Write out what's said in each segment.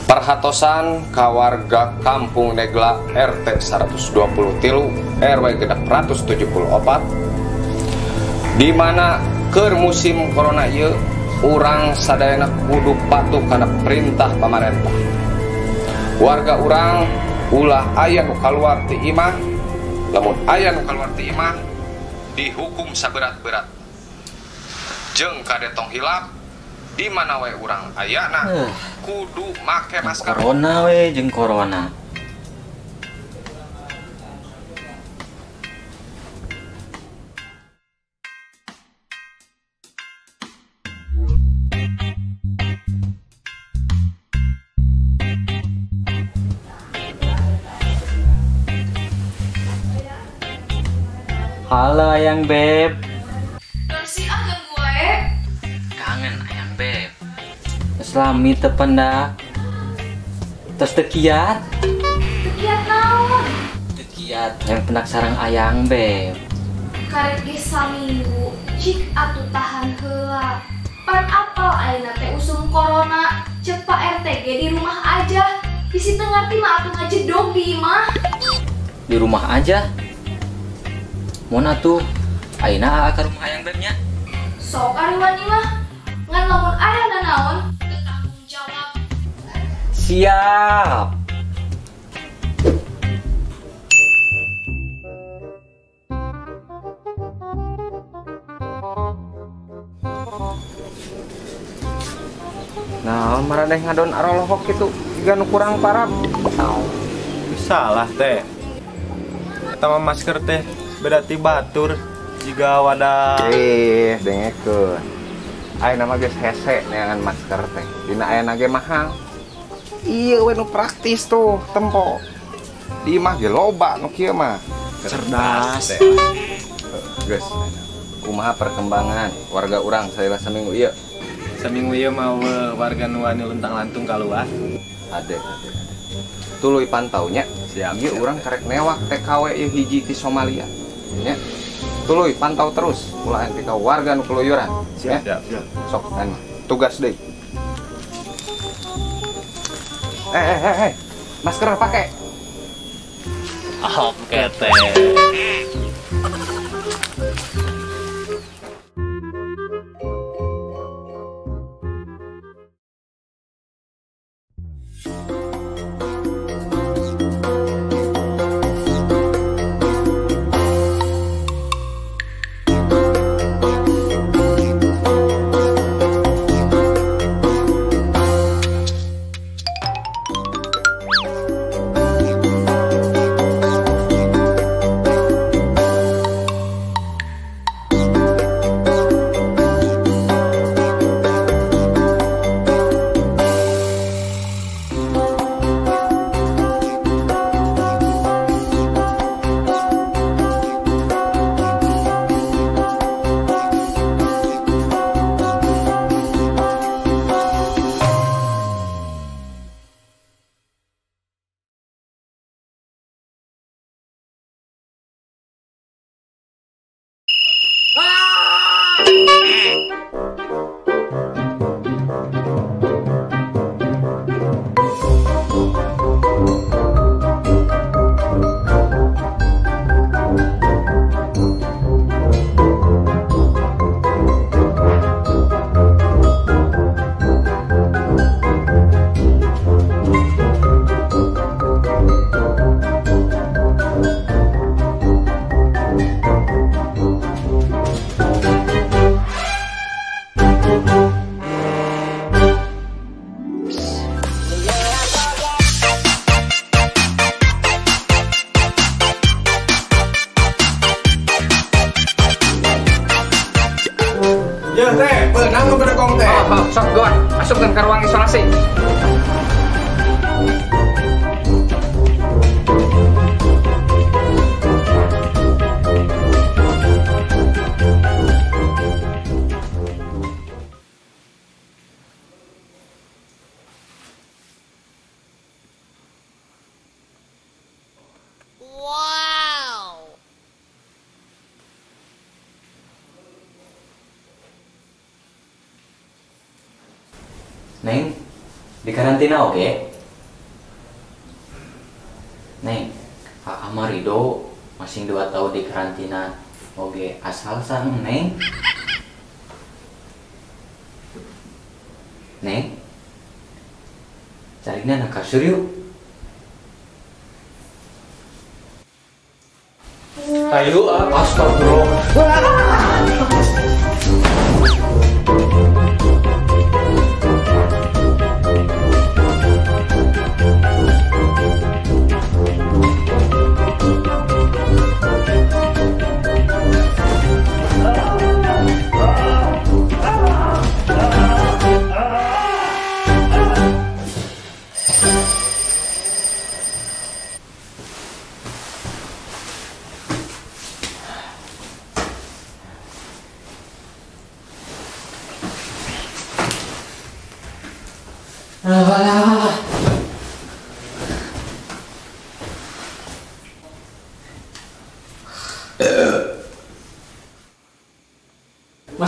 Perhatosan kawarga Kampung Negla RT 120 tilu RW 674 di mana keur musim corona ieu urang sadayana kudu patuh kana perintah pamarentah. Warga urang ulah aya nu kaluar ti imah, lamun aya nu kaluar ti imah dihukum saberat-berat. Jeung kade tong hilap di mana we urang ayana kudu make masker. Corona we jeung corona. Halo Ayang Beb. Si agak gue. Kangen Ayang Beb. Selami tependa. Terus tekiat. Tekiat naon? Tekiat yang penak sarang Ayang Beb. Karek ge saminggu, cik atuh tahan heula. Pan apal ayeuna teh usum corona, cek Pak RT ge di rumah aja. Bisi teu ngarti mah atuh ngajedog di imah. Di rumah aja. Mun atuh ayeuna ka rumah Ayang Bebnya. Sok ariwan imah. Ngan lamun aya nanaon, teu tanggung jawab. Siap. Nah, maraneh ngadon arolohok kitu jiga nu kurang parab. Salah teh. Eta mah masker teh beda ti batur jiga wadah. Dengekeun. Ayeuna mah geus hese neangan masker teh. Dina ayeuna ge mahal. Ieu we nu praktis tuh, tempo. Di imah ge loba nu kieu mah. Cerdas. Geus. Kumaha perkembangan warga urang saeulah seminggu ieu? Seminggu ieu mah warga nu wani luntang-lantung kaluar. Ade. Tuluy pantaunya. Siap. Ieu urang karek newak TKW ieu hiji ti Somalia. Nya. Tuluy pantau terus ulah ente ka warga nu keluyuran. Siap. Sok anu tugas deui. Masker pakai. Oke teh. Ya teh, beunang nu gedegong teh. Sok geuan, masukkeun ka ruang isolasi. Neng, di karantina oke? Neng, Amarido masing 2 tahun di karantina. Oke, asal sang Neng. Neng, carinya anak kasur yuk. Ayo, Astagfirullah.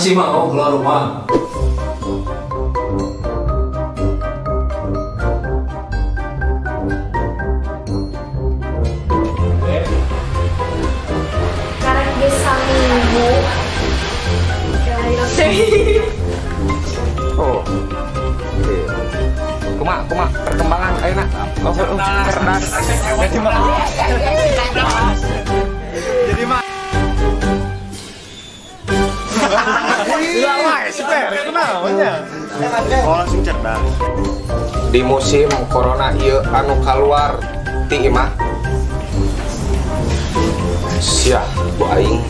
masih mau keluar rumah? Karena dia saminggu. Oh. Kuma perkembangan ayeuna. Oh, cerdas. Jadi mah. Iya lah, super. Kenapa? Oh, langsung cerdas. Di musim corona ieu anu kaluar ti imah. Sia, bu aing.